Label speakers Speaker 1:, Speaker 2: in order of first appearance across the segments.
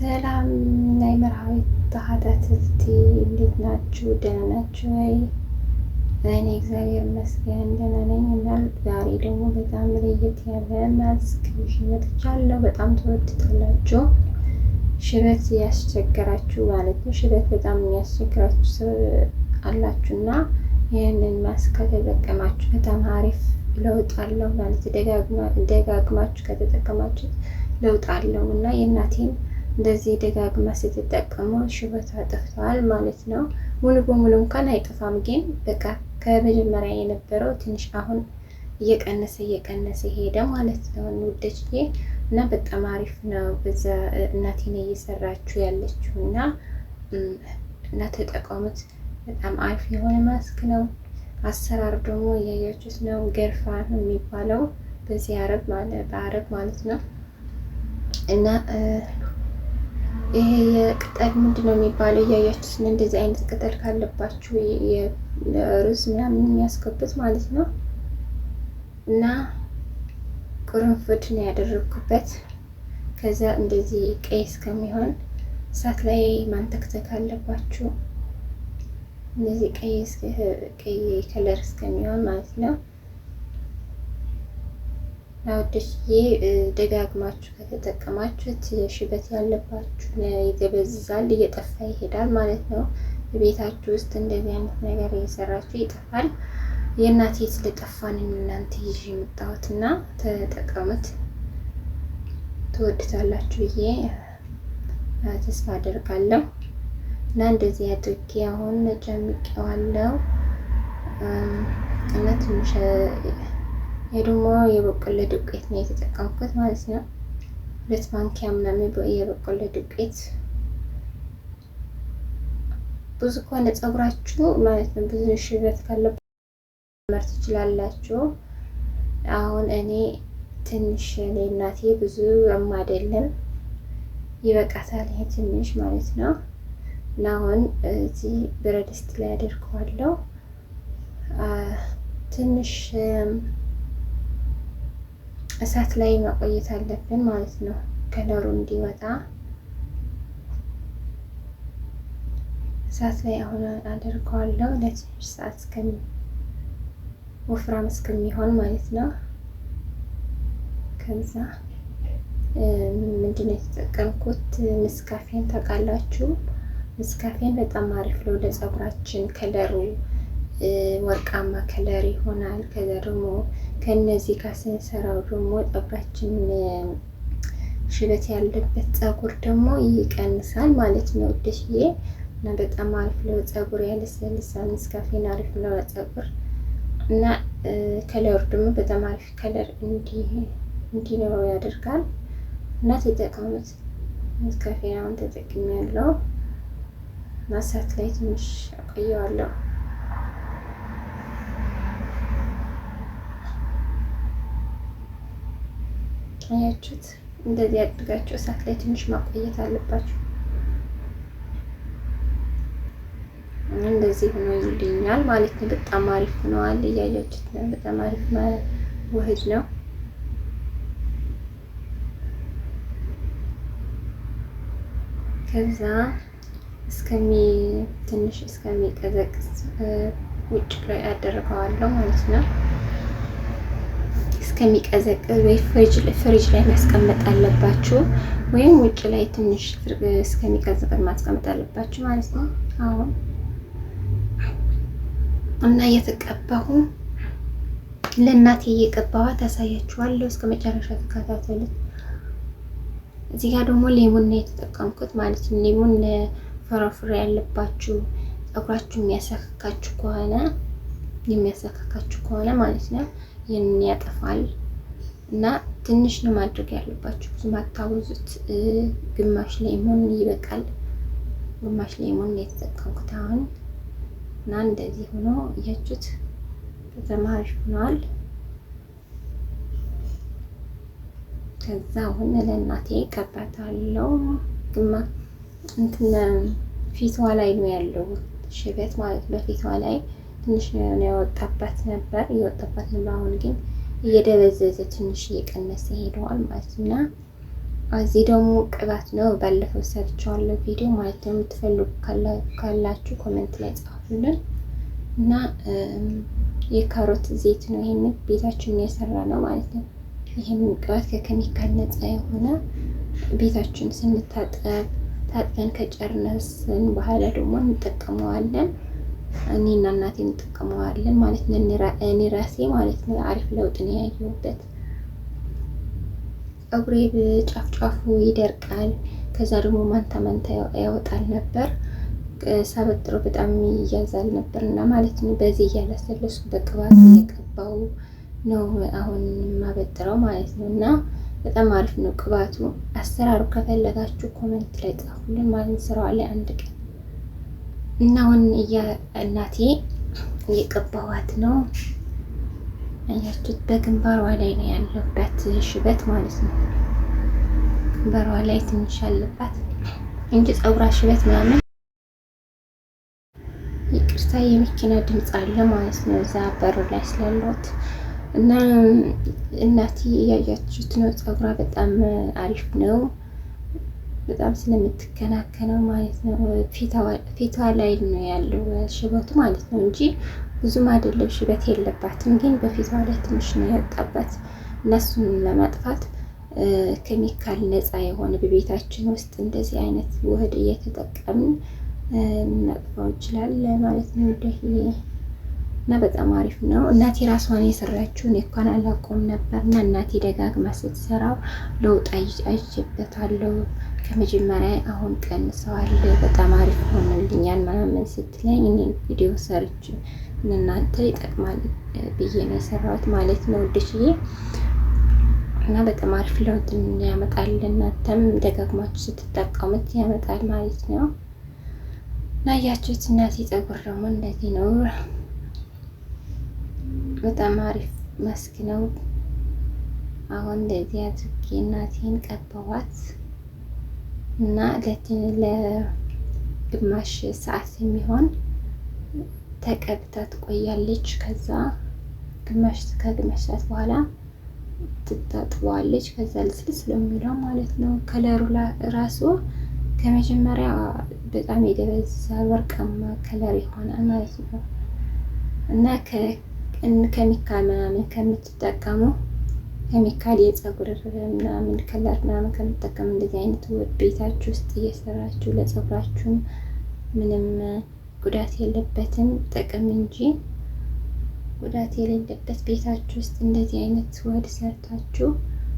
Speaker 1: ሰላም ናይ መርሃዊት ተኸታተልቲ እንዴት ናችሁ? ደህና ናችሁ ወይ? እኔ እግዚአብሔር ይመስገን ደህና ነኝ። እና ዛሬ ደግሞ በጣም ለየት ያለ ማስክ ይዤ መጥቻለሁ። በጣም ትወዱታላችሁ። ሽበት ያስቸገራችሁ ማለት ነው። ሽበት በጣም የሚያስቸግራችሁ አላችሁና ይህንን ማስክ ከተጠቀማችሁ በጣም አሪፍ ለውጥ አለው ማለት ደጋግማችሁ ከተጠቀማችሁ ለውጥ አለው እና የእናቴን እንደዚህ ደጋግማ ስትጠቀመው ሽበቷ ጠፍቷል ማለት ነው። ሙሉ በሙሉ እንኳን አይጠፋም፣ ግን በቃ ከመጀመሪያ የነበረው ትንሽ አሁን እየቀነሰ ሄደ ማለት ነው ውዶችዬ። እና በጣም አሪፍ ነው። በዛ እናቴ ነው እየሰራችሁ ያለችው እና ተጠቀሙት። በጣም አሪፍ የሆነ ማስክ ነው። ደግሞ እያያችሁት ነው። ገርፋ ነው የሚባለው በዚህ በአረብ ማለት ነው። እና ይሄ የቅጠል ምንድን ነው የሚባለው እያያችሁት ነው። እንደዚህ አይነት ቅጠል ካለባችሁ የሩዝ ምናምን የሚያስገቡት ማለት ነው። እና ቁርንፉድ ነው ያደረግኩበት። ከዛ እንደዚህ ቀይ እስከሚሆን እሳት ላይ ማንተክተክ አለባችሁ። እንደዚህ ቀይ ከለር እስከሚሆን ማለት ነው። አውደሽዬ ደጋግማችሁ ከተጠቀማችሁት ሽበት ያለባችሁ ይደበዝዛል፣ እየጠፋ ይሄዳል ማለት ነው። ቤታችሁ ውስጥ እንደዚህ አይነት ነገር እየሰራችሁ ይጠፋል። የእናቴ ስለጠፋን እናንተ ይዤ የመጣሁትና ተጠቀሙት፣ ትወድታላችሁ ብዬ ተስፋ አደርጋለሁ። እና እንደዚህ አድርጌ አሁን ጨምቄዋለሁ እና ትንሽ የደሞ የበቆሎ ዱቄት ነው የተጠቀምኩት ማለት ነው። 2 ማንኪያ ምናምን የበቆሎ ዱቄት። ብዙ ከሆነ ፀጉራችሁ ማለት ነው ብዙ ሽበት ካለበት መርጥ ትችላላችሁ። አሁን እኔ ትንሽ ለእናቴ ብዙ አይደለም ይበቃታል፣ ይሄ ትንሽ ማለት ነው። እና አሁን እዚህ ብረት ድስት ላይ አደርገዋለሁ። ትንሽ እሳት ላይ ማቆየት አለብን ማለት ነው፣ ከለሩ እንዲወጣ። እሳት ላይ አሁን አደርገዋለሁ ለትንሽ ሰዓት ወፍራም እስከሚሆን ማለት ነው። ከዛ ምንድነው የተጠቀምኩት? ምስካፌን ታውቃላችሁ? ምስካፌን በጣም አሪፍ ነው ለፀጉራችን። ከለሩ ወርቃማ ከለር ይሆናል። ከዛ ደግሞ ከነዚህ ጋር ስንሰራው ደግሞ ፀጉራችን ሽበት ያለበት ፀጉር ደግሞ ይቀንሳል ማለት ነው ውዶችዬ። እና በጣም አሪፍ ነው፣ ፀጉር ያለሰልሳል። ምስካፌን አሪፍ ነው ለፀጉር እና ከለሩ ደግሞ በጣም አሪፍ ከለር እንዲኖረው ያደርጋል። እና ተጠቀሙት። ምስካፌን አሁን ተጠቅሜያለሁ እና እሳት ላይ ትንሽ አቆየዋለሁ። አያችሁት? እንደዚህ አድርጋችሁ እሳት ላይ ትንሽ ማቆየት አለባችሁ። እንደዚህ ሆኖ ይልኛል ማለት ነው። በጣም አሪፍ ሆኗል። እያያችሁት ነው። በጣም አሪፍ ውህድ ነው። ከዛ ትንሽ እስከሚቀዘቅዝ ውጭ ላይ አደርገዋለሁ ማለት ነው። እስከሚቀዘቅዝ ወይ ፍሪጅ ላይ ማስቀመጥ አለባችሁ፣ ወይም ውጭ ላይ ትንሽ እስከሚቀዘቅዝ ማስቀመጥ አለባችሁ ማለት ነው። አሁን እና እየተቀባሁ ለእናቴ እየቀባኋት አሳያችኋለሁ። እስከ መጨረሻ ተከታተሉት። እዚህ ጋር ደግሞ ሌሞን ነው የተጠቀምኩት ማለት ነው። ሌሞን ለፍራፍሬ ያለባችሁ ፀጉራችሁ የሚያሳካካችሁ ከሆነ ማለት ነው ይህንን ያጠፋል። እና ትንሽ ነው ማድረግ ያለባችሁ፣ ብዙ ማታወዙት። ግማሽ ሌሞን ይበቃል። ግማሽ ሌሞን ነው የተጠቀምኩት አሁን። እና እንደዚህ ሆኖ እያችሁት በጣም አሪፍ ሆኗል። ከዛ አሁን ለእናቴ ቀባታለሁ። ፊቷ ላይ ነው ያለው ሽበት ማለት በፊቷ ላይ ትንሽ ነው ያወጣባት ነበር። አሁን ግን እየደበዘዘ ትንሽ እየቀነሰ ሄደዋል ማለት ነው። እዚህ ደግሞ ቅባት ነው። ባለፈው ሰርቻለሁ ቪዲዮ ማለት ነው። የምትፈልጉ ካላችሁ ኮሜንት ላይ ጻፉልን። እና የካሮት ዘይት ነው። ይሄንን ቤታችን የሰራ ነው ማለት ነው። ይሄንን ቅባት ከኬሚካል ነፃ የሆነ ቤታችን ታጥበን ከጨረስን በኋላ ደግሞ እንጠቀመዋለን። እኔና እናቴ እንጠቀመዋለን ማለት ነው። እኔ ራሴ ማለት ነው አሪፍ ለውጥ ነው ያየሁበት። ፀጉሬ ጫፍጫፉ ይደርቃል። ከዛ ደግሞ ማንታ ያወጣል ነበር። ሳበጥሮ በጣም ይያዛል ነበር እና ማለት ነው። በዚህ እያለሰለስኩ በቅባት እየቀባው ነው አሁን ማበጥረው ማለት ነው። እና በጣም አሪፍ ነው ቅባቱ። አሰራሩ ከፈለጋችሁ ኮሜንት ላይ ጻፉልን ማለት ስራው ላይ አንድ ቀን እና አሁን እናቴ እየቀባዋት ነው። አያችሁት? በግንባሯ ላይ ነው ያለበት ሽበት ማለት ነው። ግንባሯ ላይ ትንሽ አለባት እንጂ ፀጉሯ ሽበት ምናምን። ይቅርታ የመኪና ድምፅ አለ ማለት ነው እዛ በሩ ላይ ስላለት እና እናቴ እያያችሁት ነው። ፀጉሯ በጣም አሪፍ ነው። በጣም ስለምትከናከነው ማለት ነው። ፊቷ ላይ ነው ያለው ሽበቱ ማለት ነው እንጂ ብዙም አይደለም፣ ሽበት የለባትም። ግን በፊቷ ላይ ትንሽ ነው ያወጣባት። እነሱን ለማጥፋት ኬሚካል ነፃ የሆነ በቤታችን ውስጥ እንደዚህ አይነት ውህድ እየተጠቀምን እናጥፋው እንችላለን ማለት ነው። እና በጣም አሪፍ ነው። እናቴ ራሷን የሰራችውን እንኳን አላውቀውም ነበር እና እናቴ ደጋግማ ስትሰራው ለውጥ አይቼበታለሁ። ከመጀመሪያ አሁን ቀንሰዋል፣ በጣም አሪፍ ሆኖልኛል ምናምን ስትለኝ እኔ ቪዲዮ ሰርች እናንተ ይጠቅማል ብዬ ነው የሰራሁት ማለት ነው ውድሽዬ። እና በጣም አሪፍ ለውጥ ያመጣል። እናንተም ደጋግማችሁ ስትጠቀሙት ያመጣል ማለት ነው። እና ያያችሁት እናቴ ፀጉር ደግሞ እንደዚህ ነው። በጣም አሪፍ መስክ ነው። አሁን እንደዚህ አድርጌ እናቴን ቀባዋት እና ለግማሽ ሰዓት የሚሆን ተቀብታ ትቆያለች። ከዛ ከግማሽ ሰዓት በኋላ ትታጥበዋለች። ከዛ ልስልስ ስለሚለው ማለት ነው። ከለሩ ራሱ ከመጀመሪያ በጣም የደበዛ ወርቃማ ከለር ይሆናል ማለት ነው። እና ኬሚካል ምናምን ከምትጠቀሙ ኬሚካል የፀጉር ምናምን ከለር ምናምን ከምትጠቀሙ እንደዚህ አይነት ውህድ ቤታችሁ ውስጥ እየሰራችሁ ለፀጉራችሁ ምንም ጉዳት የለበትም ጥቅም እንጂ ጉዳት የሌለበት ቤታችሁ ውስጥ እንደዚህ አይነት ውህድ ሰርታችሁ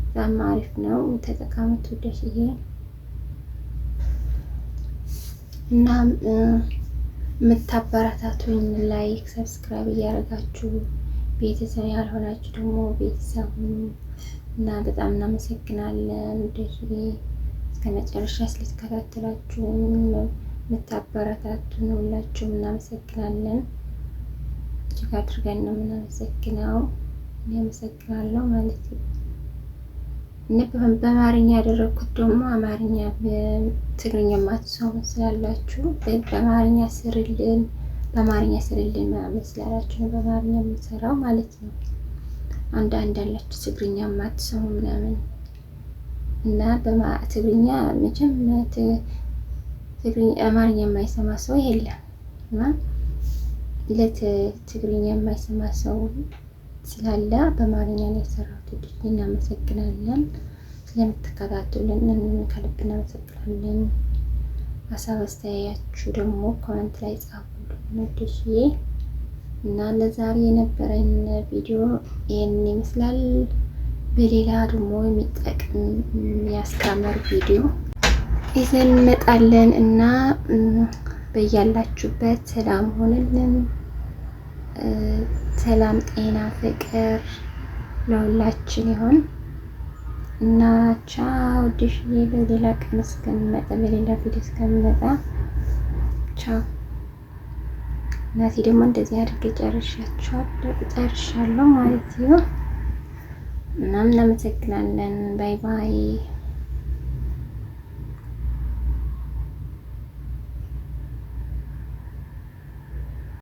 Speaker 1: በጣም አሪፍ ነው። ተጠቃሙት ውደሽዬ። እና የምታበረታቱኝ ላይክ ሰብስክራይብ እያደረጋችሁ ቤተሰብ ያልሆናችሁ ደግሞ ቤተሰቡን እና በጣም እናመሰግናለን። ውደሽዬ እስከ መጨረሻ ስለተከታተላችሁ የምታበረታቱን ሁላችሁም እናመሰግናለን። እጅግ አድርገን ነው የምናመሰግነው። እኔ አመሰግናለሁ ማለት ነው። በአማርኛ ያደረኩት ደግሞ አማርኛ በትግርኛ ማትሰሙ ስላላችሁ በአማርኛ ስርልን ምናምን ስላላችሁ ነው በአማርኛ የምሰራው ማለት ነው። አንዳንድ ያላችሁ ትግርኛ ማትሰሙ ምናምን እና ትግርኛ መቼም አማርኛ የማይሰማ ሰው የለም እና ለትግርኛ የማይሰማ ሰው ስላለ በአማርኛ ነው የሰራሁት። እናመሰግናለን ስለምትከታተሉን ከልብ እናመሰግናለን። ሀሳብ አስተያየታችሁ ደግሞ ኮሜንት ላይ ጻፉልን ውድሽዬ። እና ለዛሬ የነበረን ቪዲዮ ይሄንን ይመስላል። በሌላ ደግሞ የሚጠቅም የሚያስተምር ቪዲዮ ይዘን እንመጣለን እና በያላችሁበት ሰላም ሆነልን። ሰላም፣ ጤና፣ ፍቅር ለሁላችን ይሆን እና ቻው ድሽዬ። በሌላ ቀን እስከምመጣ በሌላ ቪዲዮ እስከምመጣ ቻው። እናቴ ደግሞ እንደዚህ አድርጌ ጨርሻለሁ ማለት ነው። እናም እናመሰግናለን። ባይ ባይ።